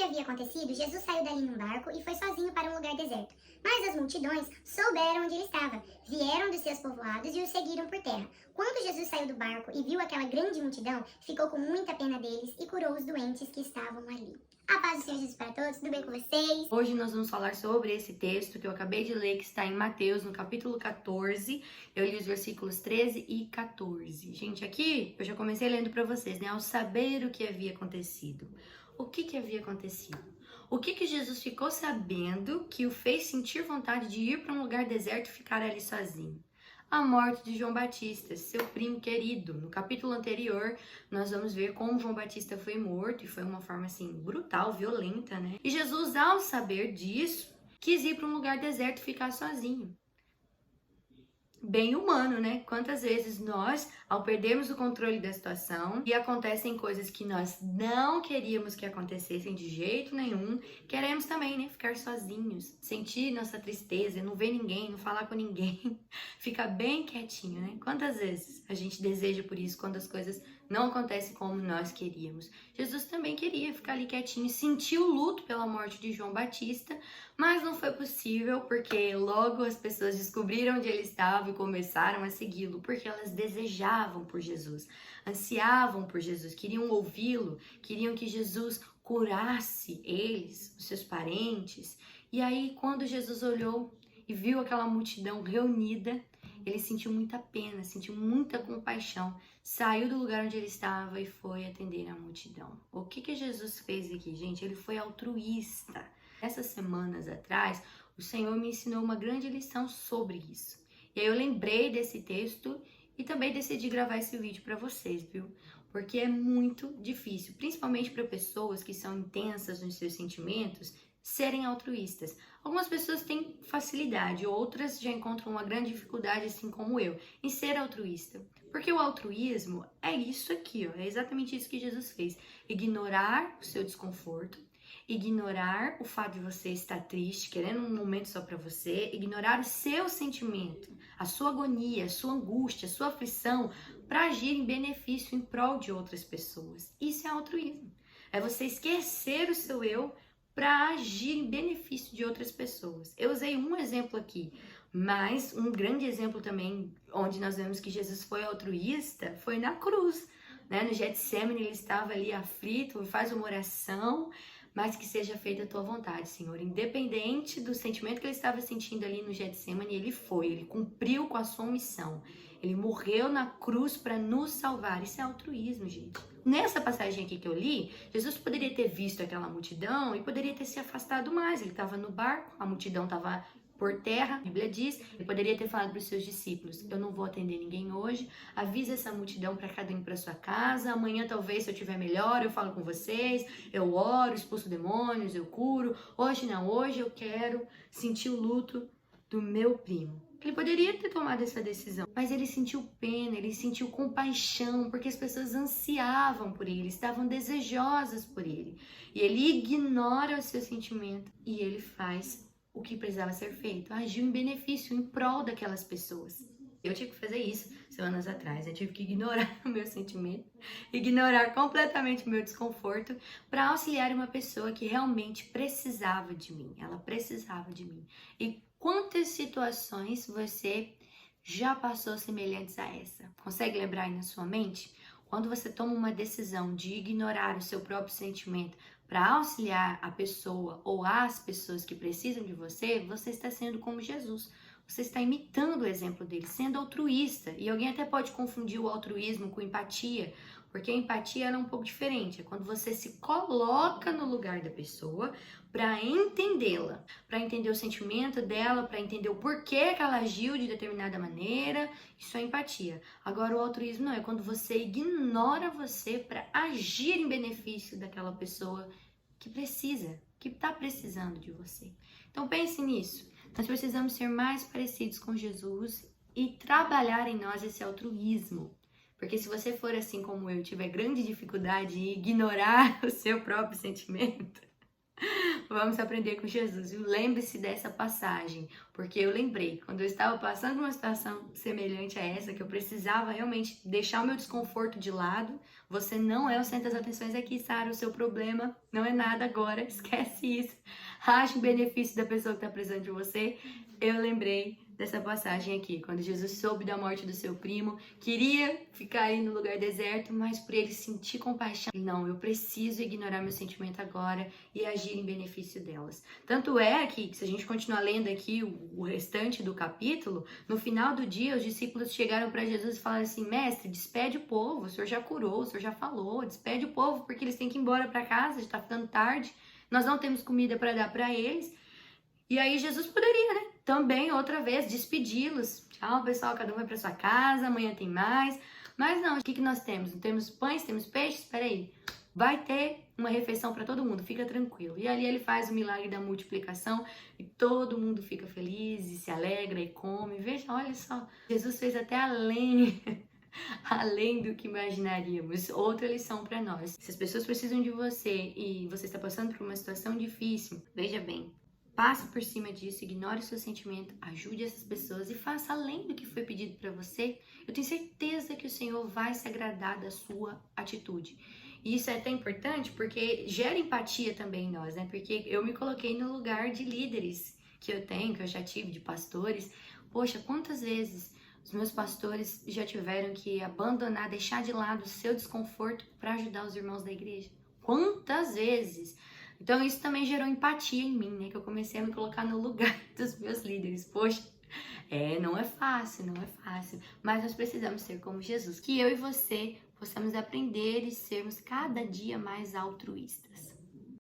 que havia acontecido, Jesus saiu dali num barco e foi sozinho para um lugar deserto. Mas as multidões souberam onde ele estava, vieram dos seus povoados e o seguiram por terra. Quando Jesus saiu do barco e viu aquela grande multidão, ficou com muita pena deles e curou os doentes que estavam ali. A paz do Senhor Jesus para todos, tudo bem com vocês? Hoje nós vamos falar sobre esse texto que eu acabei de ler, que está em Mateus, no capítulo 14. Eu li os versículos 13 e 14. Gente, aqui eu já comecei lendo para vocês, né? Ao saber o que havia acontecido. O que havia acontecido? O que Jesus ficou sabendo que o fez sentir vontade de ir para um lugar deserto e ficar ali sozinho? A morte de João Batista, seu primo querido. No capítulo anterior, nós vamos ver como João Batista foi morto, e foi uma forma assim, brutal, violenta, né? E Jesus, ao saber disso, quis ir para um lugar deserto e ficar sozinho. Bem humano, né? Quantas vezes nós, ao perdermos o controle da situação e acontecem coisas que nós não queríamos que acontecessem de jeito nenhum, queremos também, né? Ficar sozinhos, sentir nossa tristeza, não ver ninguém, não falar com ninguém, ficar bem quietinho, né? Quantas vezes a gente deseja por isso quando as coisas não acontecem como nós queríamos? Jesus também queria ficar ali quietinho, sentiu o luto pela morte de João Batista, mas não foi possível porque logo as pessoas descobriram onde ele estava e começaram a segui-lo, porque elas desejavam por Jesus, ansiavam por Jesus, queriam ouvi-lo, queriam que Jesus curasse eles, os seus parentes. E aí, quando Jesus olhou e viu aquela multidão reunida, ele sentiu muita pena, sentiu muita compaixão, saiu do lugar onde ele estava e foi atender a multidão. O que Jesus fez aqui, gente? Ele foi altruísta. Essas semanas atrás, o Senhor me ensinou uma grande lição sobre isso. E aí eu lembrei desse texto e também decidi gravar esse vídeo para vocês, viu? Porque é muito difícil, principalmente para pessoas que são intensas nos seus sentimentos, serem altruístas. Algumas pessoas têm facilidade, outras já encontram uma grande dificuldade, assim como eu, em ser altruísta. Porque o altruísmo é isso aqui, ó, é exatamente isso que Jesus fez. Ignorar o seu desconforto, ignorar o fato de você estar triste, querendo um momento só para você, ignorar o seu sentimento, a sua agonia, a sua angústia, a sua aflição, para agir em benefício, em prol de outras pessoas. Isso é altruísmo. É você esquecer o seu eu para agir em benefício de outras pessoas. Eu usei um exemplo aqui, mas um grande exemplo também, onde nós vemos que Jesus foi altruísta, foi na cruz, né? No Getsemane, ele estava ali aflito, faz uma oração, mas que seja feita a tua vontade, Senhor. Independente do sentimento que ele estava sentindo ali no Getsemane, ele cumpriu com a sua missão. Ele morreu na cruz para nos salvar. Isso é altruísmo, gente. Nessa passagem aqui que eu li, Jesus poderia ter visto aquela multidão e poderia ter se afastado mais. Ele estava no barco, a multidão estava por terra, a Bíblia diz, ele poderia ter falado para os seus discípulos: eu não vou atender ninguém hoje, avisa essa multidão para cada um para sua casa, amanhã talvez, se eu tiver melhor, eu falo com vocês, eu oro, expulso demônios, eu curo, hoje não, hoje eu quero sentir o luto do meu primo. Ele poderia ter tomado essa decisão, mas ele sentiu pena, ele sentiu compaixão, porque as pessoas ansiavam por ele, estavam desejosas por ele. E ele ignora o seu sentimento e ele faz o que precisava ser feito, agiu em benefício, em prol daquelas pessoas. Eu tive que fazer isso semanas atrás, eu tive que ignorar o meu sentimento, ignorar completamente o meu desconforto para auxiliar uma pessoa que realmente precisava de mim, ela precisava de mim. E quantas situações você já passou semelhantes a essa? Consegue lembrar aí na sua mente? Quando você toma uma decisão de ignorar o seu próprio sentimento para auxiliar a pessoa ou as pessoas que precisam de você, você está sendo como Jesus. Você está imitando o exemplo dele, sendo altruísta. E alguém até pode confundir o altruísmo com empatia, porque a empatia é um pouco diferente. É quando você se coloca no lugar da pessoa para entendê-la, para entender o sentimento dela, para entender o porquê que ela agiu de determinada maneira. Isso é empatia. Agora, o altruísmo não, é quando você ignora você para agir em benefício daquela pessoa que precisa, que está precisando de você. Então pense nisso. Nós precisamos ser mais parecidos com Jesus e trabalhar em nós esse altruísmo. Porque se você for assim como eu, tiver grande dificuldade em ignorar o seu próprio sentimento, Vamos aprender com Jesus, viu? Lembre-se dessa passagem, porque eu lembrei, quando eu estava passando uma situação semelhante a essa, que eu precisava realmente deixar o meu desconforto de lado. Você não é o centro das atenções aqui, Sara, o seu problema não é nada agora, esquece isso. Ache o benefício da pessoa que está precisando de você. Eu lembrei dessa passagem aqui, quando Jesus soube da morte do seu primo, queria ficar aí no lugar deserto, mas por ele sentir compaixão, não, eu preciso ignorar meu sentimento agora e agir em benefício delas. Tanto é que se a gente continuar lendo aqui o restante do capítulo, no final do dia os discípulos chegaram para Jesus e falaram assim: mestre, despede o povo, o senhor já curou, o senhor já falou, despede o povo porque eles têm que ir embora para casa, já está ficando tarde, nós não temos comida para dar para eles. E aí Jesus poderia, né, também outra vez despedi-los. Tchau, pessoal, cada um vai para sua casa, amanhã tem mais. Mas não, o que nós temos? Não temos pães, temos peixes? Espera aí. Vai ter uma refeição para todo mundo, fica tranquilo. E ali ele faz o milagre da multiplicação e todo mundo fica feliz e se alegra e come. Veja, olha só, Jesus fez até além do que imaginaríamos. Outra lição para nós. Se as pessoas precisam de você e você está passando por uma situação difícil, veja bem, passe por cima disso, ignore o seu sentimento, ajude essas pessoas e faça além do que foi pedido para você. Eu tenho certeza que o Senhor vai se agradar da sua atitude. E isso é até importante porque gera empatia também em nós, né? Porque eu me coloquei no lugar de líderes que eu tenho, que eu já tive, de pastores. Poxa, quantas vezes os meus pastores já tiveram que abandonar, deixar de lado o seu desconforto para ajudar os irmãos da igreja? Quantas vezes? Então isso também gerou empatia em mim, né? Que eu comecei a me colocar no lugar dos meus líderes. Poxa, não é fácil, não é fácil. Mas nós precisamos ser como Jesus. Que eu e você possamos aprender e sermos cada dia mais altruístas.